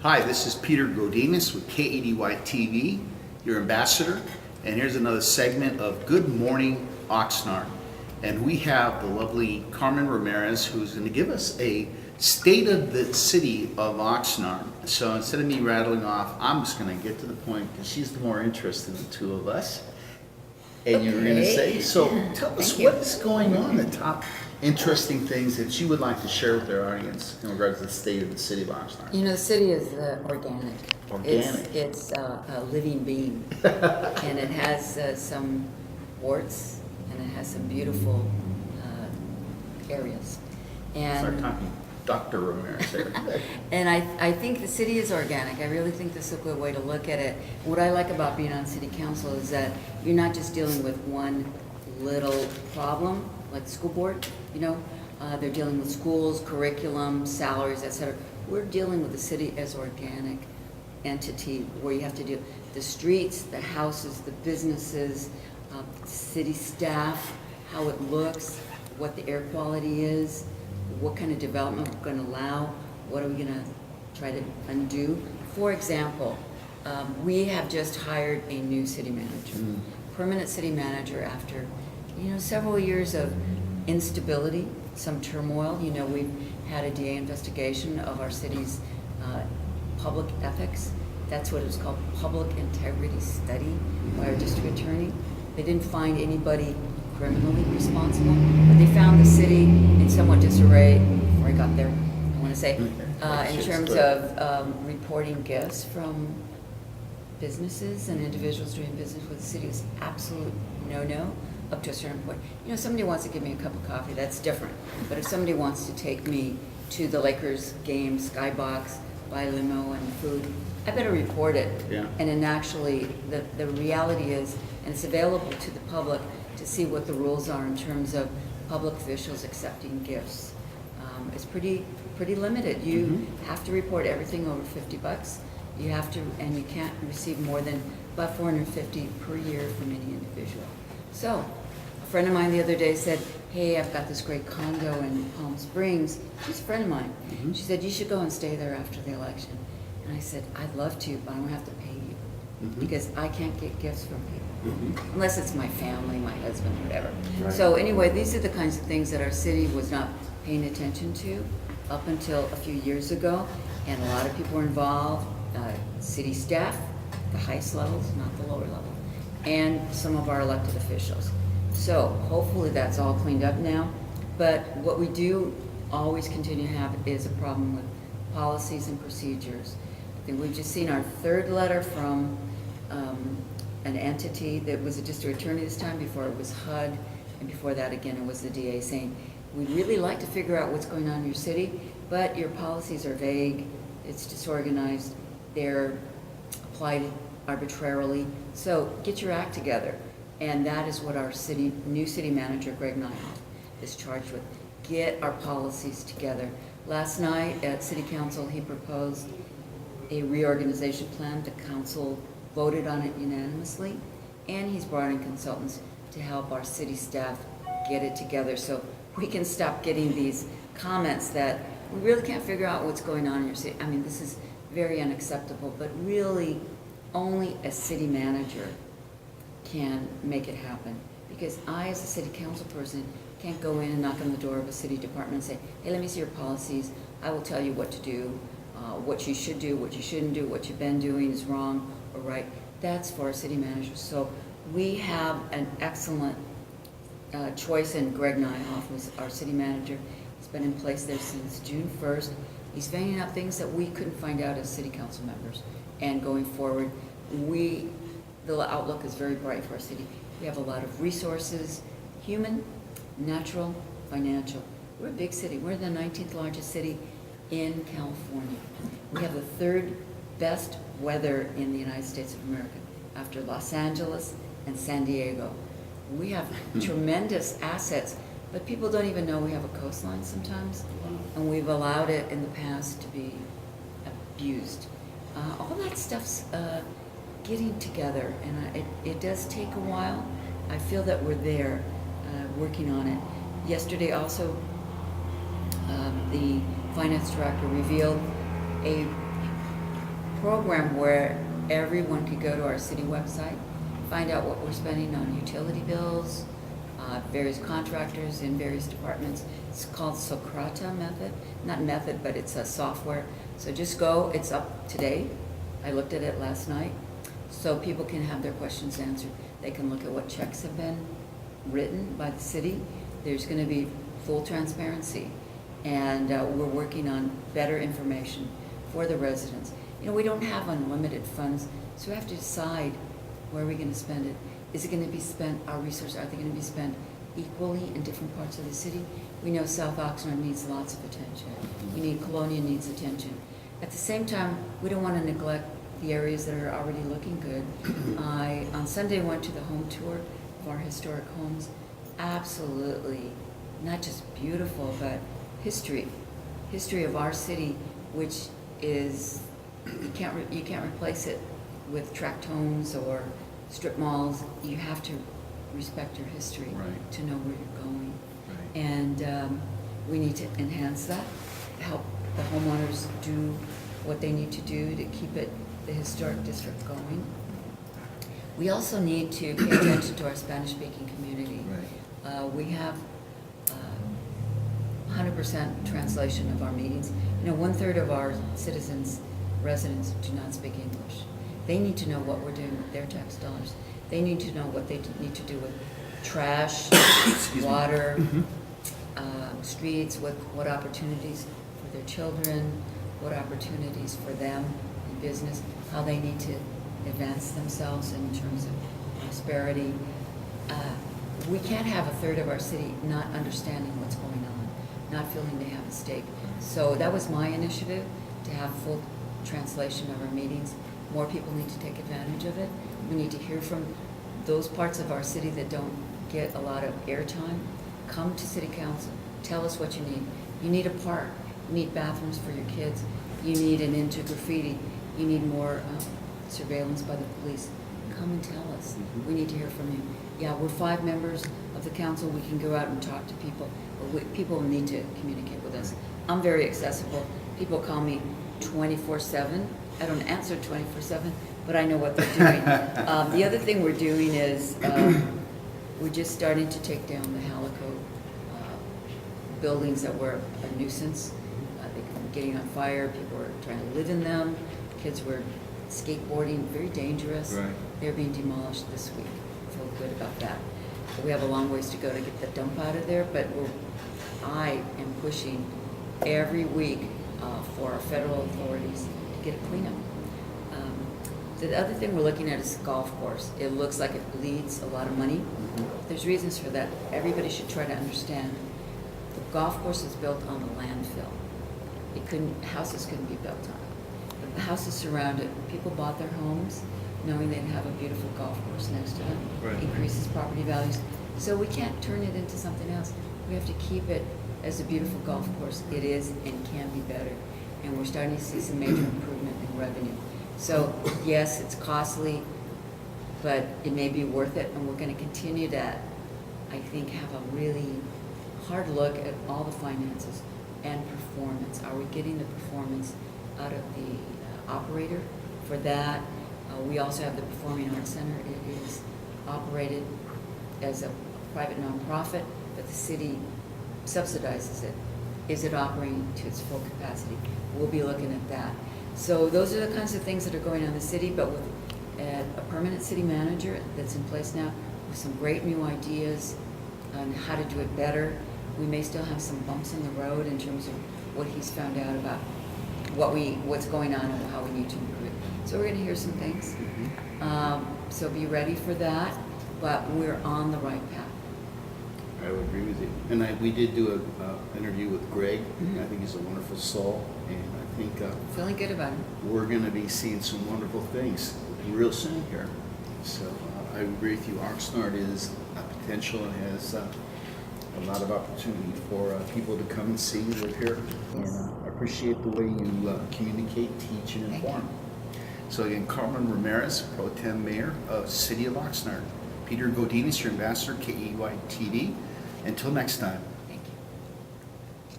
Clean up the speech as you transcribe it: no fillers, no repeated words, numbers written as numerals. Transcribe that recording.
Hi, this is Peter Godinez with KADY TV, your ambassador, and here's another segment of Good Morning Oxnard. And we have the lovely Carmen Rameriz, who's going to give us a state of the city of Oxnard. So instead of me rattling off, I'm just going to get to the point because she's the more interested of the two of us. And you were going to say, so tell us what is going on, the top interesting things that you would like to share with our audience in regards to the state of the city of Oxnard. You know, the city is organic. Organic. It's a living being, and it has some warts, and it has some beautiful areas. And Start talking Dr. Ramirez there. and I think the city is organic. I really think this is a good way to look at it. What I like about being on city council is that you're not just dealing with one little problem, like the school board, you know. They're dealing with schools, curriculum, salaries, etc. We're dealing with the city as organic entity where you have to do the streets, the houses, the businesses, city staff, how it looks, what the air quality is, what kind of development we're going to allow, what are we going to try to undo. For example, we have just hired a new city manager, permanent city manager after, several years of instability, some turmoil. We've had a DA investigation of our city's public ethics. That's what it was called, public integrity study by our district attorney. They didn't find anybody criminally responsible, but they found the city in somewhat disarray before I got there, I want to say, in terms of reporting gifts from businesses and individuals doing business with the city. Was absolute no-no up to a certain point. Somebody wants to give me a cup of coffee, that's different. But if somebody wants to take me to the Lakers game, Skybox, buy limo and food, I better report it. Yeah. And then actually, the reality is, and it's available to the public to see what the rules are in terms of public officials accepting gifts. It's pretty limited. You have to report everything over $50. You have to, and you can't receive more than about $450 per year from any individual. So, a friend of mine the other day said, hey, I've got this great condo in Palm Springs. She's a friend of mine. She said, you should go and stay there after the election. And I said, I'd love to, but I don't have to pay you because I can't get gifts from people. Unless it's my family, my husband, whatever. Right. So anyway, these are the kinds of things that our city was not paying attention to up until a few years ago. And a lot of people were involved, city staff, the highest levels, not the lower level, and some of our elected officials. So hopefully that's all cleaned up now. But what we do always continue to have is a problem with policies and procedures. I think we've just seen our third letter from an entity that was a district attorney this time. Before it was HUD, and before that again it was the DA, saying we'd really like to figure out what's going on in your city, but your policies are vague, it's disorganized, they're applied arbitrarily, so get your act together. And that is what our new city manager, Greg Nyhoff, is charged with. Get our policies together. Last night at City Council, he proposed a reorganization plan. The council voted on it unanimously, and he's brought in consultants to help our city staff get it together so we can stop getting these comments that we really can't figure out what's going on in your city. I mean, this is very unacceptable, but really only a city manager can make it happen. Because I, as a city council person, can't go in and knock on the door of a city department and say, hey, let me see your policies. I will tell you what to do, what you should do, what you shouldn't do, what you've been doing is wrong or right. That's for our city managers. So we have an excellent choice in Greg Nyhoff, who's our city manager. He's been in place there since June 1st. He's finding out things that we couldn't find out as city council members. And going forward, the outlook is very bright for our city. We have a lot of resources, human, natural, financial. We're a big city. We're the 19th largest city in California. We have the third best weather in the United States of America after Los Angeles and San Diego. We have tremendous assets, but people don't even know we have a coastline sometimes, and we've allowed it in the past to be abused. All that stuff's getting together, and it does take a while. I feel that we're there, working on it. Yesterday also, the finance director revealed a program where everyone could go to our city website, find out what we're spending on utility bills, various contractors in various departments. It's called Socrata method, not method, but it's a software. So just go, it's up today. I looked at it last night. So people can have their questions answered. They can look at what checks have been written by the city. There's gonna be full transparency. And we're working on better information for the residents. You know, we don't have unlimited funds, so we have to decide where we're gonna spend it. Is it gonna be spent, our resources, are they gonna be spent equally in different parts of the city? We know South Oxnard needs lots of attention. We need, Colonia needs attention. At the same time, we don't wanna neglect the areas that are already looking good. I, on Sunday, went to the home tour of our historic homes. Absolutely, not just beautiful, but history of our city, which is, you can't replace it with tract homes or strip malls. You have to respect your history Right. to know where you're going. Right. And we need to enhance that, help the homeowners do what they need to do to keep it, the historic district going. We also need to pay attention to our Spanish-speaking community. Right. We have 100% translation of our meetings. You know, 1/3 of our citizens, residents, do not speak English. They need to know what we're doing with their tax dollars. They need to know what they need to do with trash, water, streets, what opportunities for their children, what opportunities for them in business, how they need to advance themselves in terms of prosperity. We can't have 1/3 of our city not understanding what's going on, not feeling they have a stake. So that was my initiative, to have full translation of our meetings. More people need to take advantage of it. We need to hear from those parts of our city that don't get a lot of airtime. Come to city council, tell us what you need. You need a park, you need bathrooms for your kids, you need an end to graffiti, you need more surveillance by the police. Come and tell us. We need to hear from you. Yeah, we're 5 members of the council. We can go out and talk to people, but people need to communicate with us. I'm very accessible. People call me 24/7. I don't answer 24/7, but I know what they're doing. The other thing we're doing is we're just starting to take down the Halico buildings that were a nuisance. They were getting on fire. People were trying to live in them. Kids were skateboarding, very dangerous. Right. They're being demolished this week. Feel good about that. But we have a long ways to go to get the dump out of there, but I am pushing every week for our federal authorities to get a cleanup. The other thing we're looking at is golf course. It looks like it bleeds a lot of money. There's reasons for that. Everybody should try to understand. The golf course is built on a landfill. Houses couldn't be built on it. The houses surround it. People bought their homes knowing they'd have a beautiful golf course next to them. Right. Increases property values. So we can't turn it into something else. We have to keep it as a beautiful golf course. It is and can be better. And we're starting to see some major improvement in revenue. So yes, it's costly, but it may be worth it. And we're going to continue to, I think, have a really hard look at all the finances and performance. Are we getting the performance out of the operator? For that, we also have the Performing Arts Center. It is operated as a private nonprofit, but the city subsidizes it. Is it operating to its full capacity? We'll be looking at that. So those are the kinds of things that are going on in the city, but with a permanent city manager that's in place now with some great new ideas on how to do it better. We may still have some bumps in the road in terms of what he's found out about what's going on and how we need to improve. So we're going to hear some things. So be ready for that, but we're on the right path. I would agree with you. And we did do an interview with Greg. I think he's a wonderful soul, and I think Feeling good about it. we're going to be seeing some wonderful things real soon here. So I agree with you. Oxnard is a potential and has a lot of opportunity for people to come and see, live here. And I appreciate the way you communicate, teach, and inform. So again, Carmen Rameriz, Pro Tem Mayor of City of Oxnard. Peter Godinez, your ambassador, KEY TV. Until next time.